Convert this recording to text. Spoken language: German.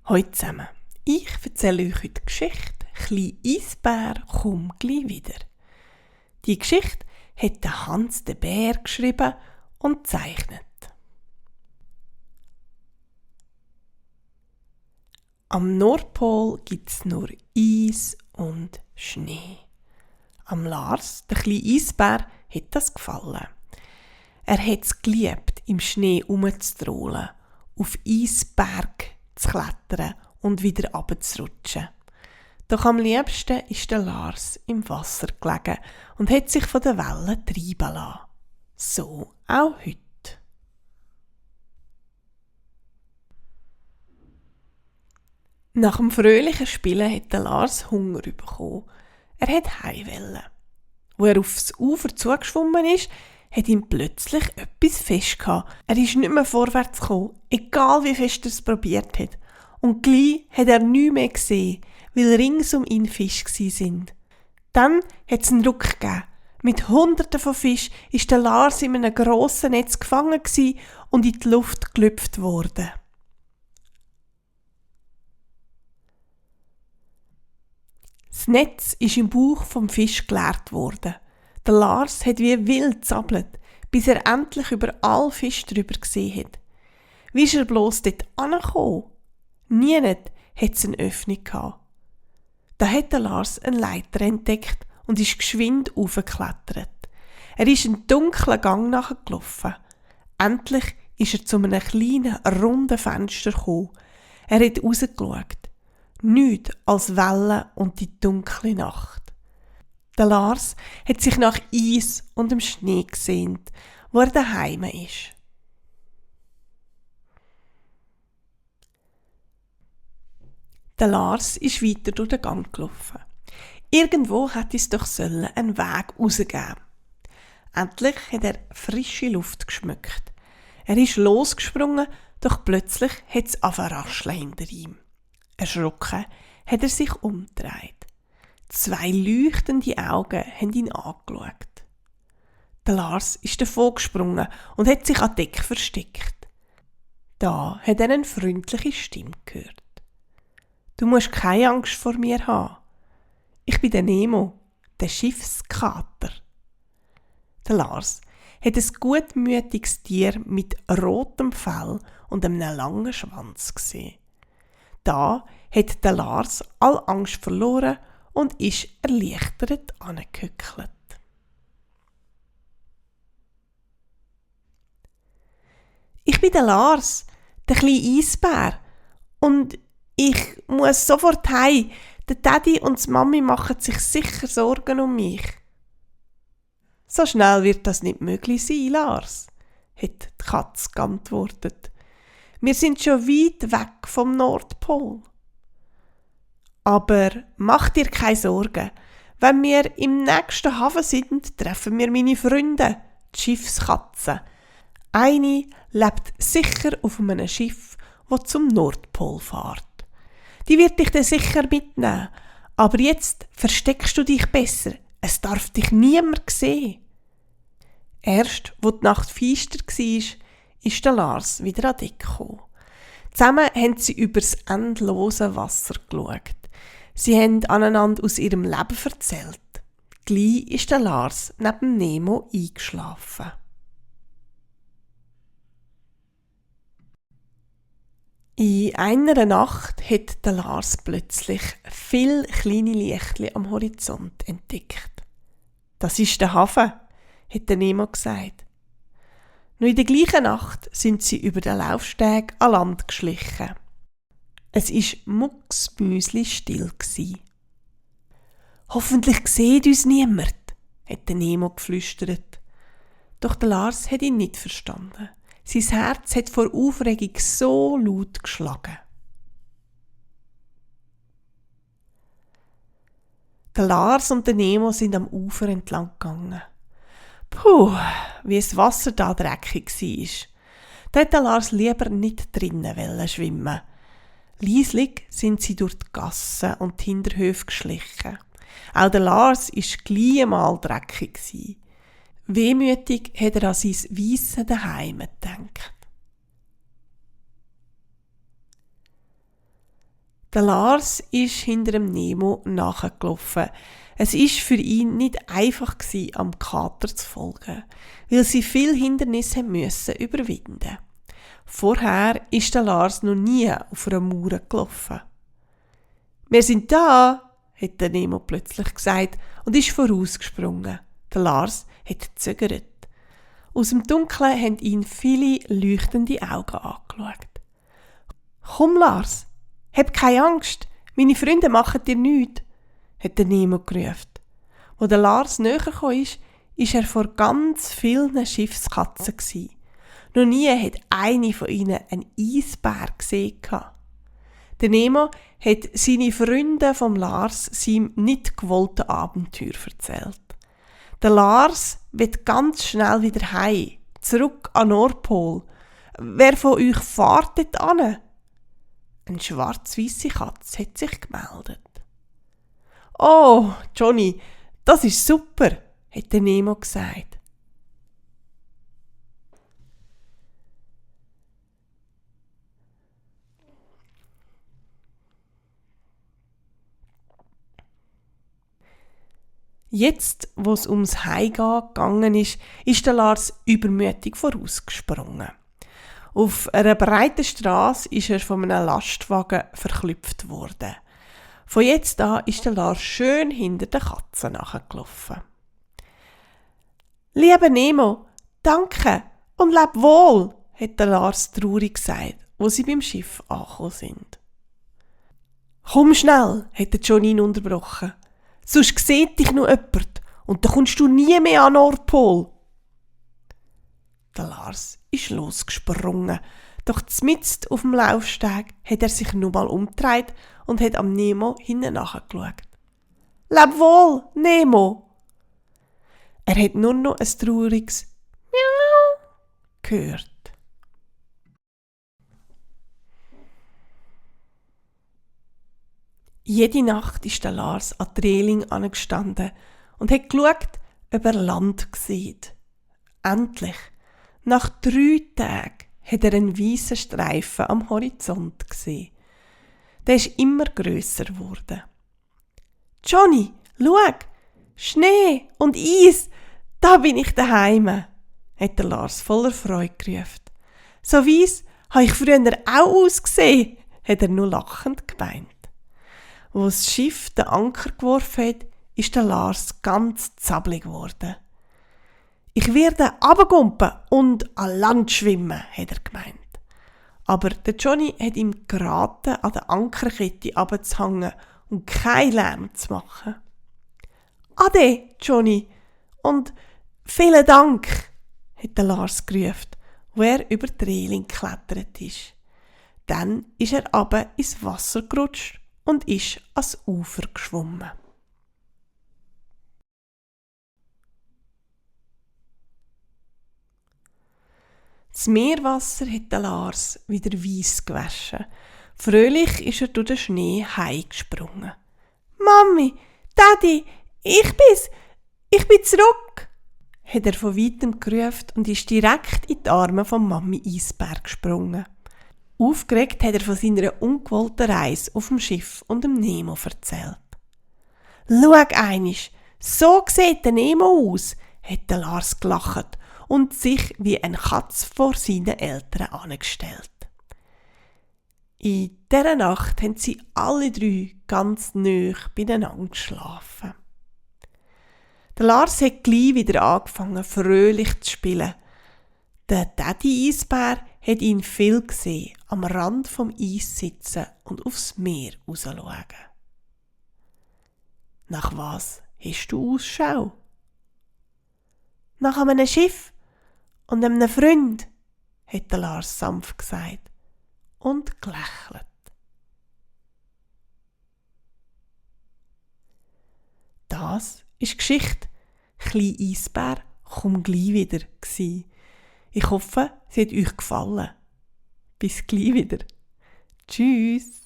Hallo zusammen, ich erzähle euch heute die Geschichte «Klein Eisbär, komm gleich wieder». Die Geschichte hat der Hans der Bär geschrieben und gezeichnet. Am Nordpol gibt es nur Eis und Schnee. Am Lars, der kleine Eisbär, hat das gefallen. Er hat es geliebt, im Schnee herumzutrollen, auf Eisberg zu klettern und wieder runterzurutschen. Doch am liebsten ist der Lars im Wasser gelegen und hat sich von den Wellen treiben lassen. So auch heute. Nach dem fröhlichen Spielen hat der Lars Hunger bekommen. Er hat heim wollen. Wo er aufs Ufer zugeschwommen ist, hat ihm plötzlich etwas fest gehabt. Er ist nicht mehr vorwärts gekommen, egal wie fest er es probiert hat. Und gleich hat er nichts mehr gesehen, weil rings um ihn Fische waren. Dann hat es einen Ruck gegeben. Mit Hunderten von Fischen ist der Lars in einem grossen Netz gefangen und in die Luft gelüpft worden. Das Netz ist im Bauch vom Fisch geleert worden. Der Lars hat wie wild gezappelt, bis er endlich über alle Fische drüber gesehen hat. Wie ist er bloß dort angekommen? Niemand hat es eine Öffnung gehabt. Da hat der Lars eine Leiter entdeckt und ist geschwind hochgeklettert. Er ist einen dunklen Gang nachgelaufen. Endlich ist er zu einem kleinen, runden Fenster gekommen. Er hat rausgeschaut. Nichts als Wellen und die dunkle Nacht. Der Lars hat sich nach Eis und dem Schnee gesehnt, wo er daheim ist. Der Lars ist weiter durch den Gang gelaufen. Irgendwo hätte es doch einen Weg rausgeben. Endlich hat er frische Luft geschmückt. Er ist losgesprungen, doch plötzlich hat es rascheln hinter ihm. Erschrocken hat er sich umgedreht. 2 leuchtende Augen haben ihn angeschaut. Der Lars ist davon gesprungen und hat sich an die Decke versteckt. Da hat er eine freundliche Stimme gehört. «Du musst keine Angst vor mir haben. Ich bin der Nemo, der Schiffskater.» Der Lars hat ein gutmütiges Tier mit rotem Fell und einem langen Schwanz gesehen. Da hat der Lars all Angst verloren und ist erleichtert angehückelt. «Ich bin der Lars, der kleine Eisbär, und ich muss sofort heim. Der Daddy und die Mami machen sich sicher Sorgen um mich.» «So schnell wird das nicht möglich sein, Lars», hat die Katze geantwortet. «Wir sind schon weit weg vom Nordpol.» «Aber mach dir keine Sorgen. Wenn wir im nächsten Hafen sind, treffen wir meine Freunde, die Schiffskatzen. Eine lebt sicher auf einem Schiff, das zum Nordpol fährt. Die wird dich dann sicher mitnehmen. Aber jetzt versteckst du dich besser. Es darf dich niemand sehen.» Erst, wo die Nacht finster war, ist der Lars wieder an Deck gekommen. Zusammen haben sie über das endlose Wasser geschaut. Sie haben aneinander aus ihrem Leben erzählt. Gleich ist der Lars neben Nemo eingeschlafen. In einer Nacht hat der Lars plötzlich viele kleine Lichtchen am Horizont entdeckt. «Das ist der Hafen», hat der Nemo gesagt. Noch in der gleichen Nacht sind sie über den Laufsteg an Land geschlichen. Es war mucksmüsli-still. «Hoffentlich sieht uns niemand», hat der Nemo geflüstert. Doch der Lars hat ihn nicht verstanden. Sein Herz hat vor Aufregung so laut geschlagen. Der Lars und der Nemo sind am Ufer entlang gegangen. Puh, wie das Wasser da dreckig war. Da hat der Lars lieber nicht drinnen schwimmen. Leislich sind sie durch die Gassen und die Hinterhöfe geschlichen. Auch der Lars war gleich mal dreckig. Wehmütig hat er an sein weisses Daheim gedacht. Der Lars ist hinter dem Nemo nachgelaufen. Es ist für ihn nicht einfach gewesen, am Kater zu folgen, weil sie viele Hindernisse müssen überwinden. Vorher ist der Lars noch nie auf einer Mauer gelaufen. «Wir sind da!» hat der Nemo plötzlich gesagt und ist vorausgesprungen. Der Lars hat gezögert. Aus dem Dunkeln haben ihn viele leuchtende Augen angeschaut. «Komm, Lars, hab keine Angst, meine Freunde machen dir nichts», hat der Nemo gerufen. Wo der Lars näher kam, ist er vor ganz vielen Schiffskatzen gsi. Noch nie hat eine von ihnen einen Eisbär gesehen. Der Nemo hat seine Freunde vom Lars seinem nicht gewollten Abenteuer erzählt. Der Lars wird ganz schnell wieder heim, zurück an Nordpol. Wer von euch fährt dort an? Eine schwarz-weisse Katze hat sich gemeldet. «Oh, Johnny, das ist super», hat der Nemo gesagt. Jetzt, wo es ums Heimgehen gegangen ist der Lars übermütig vorausgesprungen. Auf einer breiten Strasse ist er von einem Lastwagen verklüpft worden. Von jetzt an ist der Lars schön hinter den Katzen nachgelaufen. «Lieber Nemo, danke und leb wohl», hat der Lars traurig gesagt, wo sie beim Schiff angekommen sind. «Komm schnell», hat der Johnny ihn unterbrochen. «Sonst sieht dich noch jemand und dann kommst du nie mehr an Nordpol.» Der Lars ist losgesprungen, doch mitten auf dem Laufsteg hat er sich nur mal umgedreht und hat am Nemo hinten nachgeschaut. «Leb wohl, Nemo!» Er hat nur noch ein trauriges «Miau» gehört. Jede Nacht ist der Lars an der Reling angestanden und hat geschaut, ob er Land sieht. Endlich, nach 3 Tagen, hat er einen weißen Streifen am Horizont gesehen. Der ist immer grösser geworden. «Johnny, schau! Schnee und Eis! Da bin ich daheim!» hat der Lars voller Freude gerufen. «So weiss habe ich früher auch ausgesehen!» hat er nur lachend gemeint. Wo das Schiff den Anker geworfen hat, ist der Lars ganz zappelig geworden. «Ich werde runtergumpen und an Land schwimmen», hat er gemeint. Aber der Johnny hat ihm geraten, an der Ankerkette runterzuhängen und keinen Lärm zu machen. «Ade, Johnny, und vielen Dank», hat der Lars gerufen, wo er über die Reling geklettert ist. Dann ist er runter ins Wasser gerutscht und ist ans Ufer geschwommen. Das Meerwasser hat den Lars wieder weiss gewaschen. Fröhlich ist er durch den Schnee heimgesprungen. «Mami, Daddy, ich bin zurück!» hat er von weitem gerufen und ist direkt in die Arme von Mami Eisbär gesprungen. Aufgeregt hat er von seiner ungewollten Reise auf dem Schiff und dem Nemo erzählt. «Schau einisch, so sieht der Nemo aus», hat der Lars gelacht und sich wie eine Katze vor seinen Eltern angestellt. In dieser Nacht haben sie alle 3 ganz nahe beieinander geschlafen. Der Lars hat gleich wieder angefangen, fröhlich zu spielen. Der Daddy Eisbär hat ihn viel gesehen, am Rand vom Eis sitzen und aufs Meer rausschauen. «Nach was hast du Ausschau?» «Nach einem Schiff und einem Freund», hat der Lars sanft gesagt und gelächelt. Das ist die Geschichte «Klein Eisbär, komm gleich wieder» gsi. Ich hoffe, sie hat euch gefallen. Bis gleich wieder. Tschüss.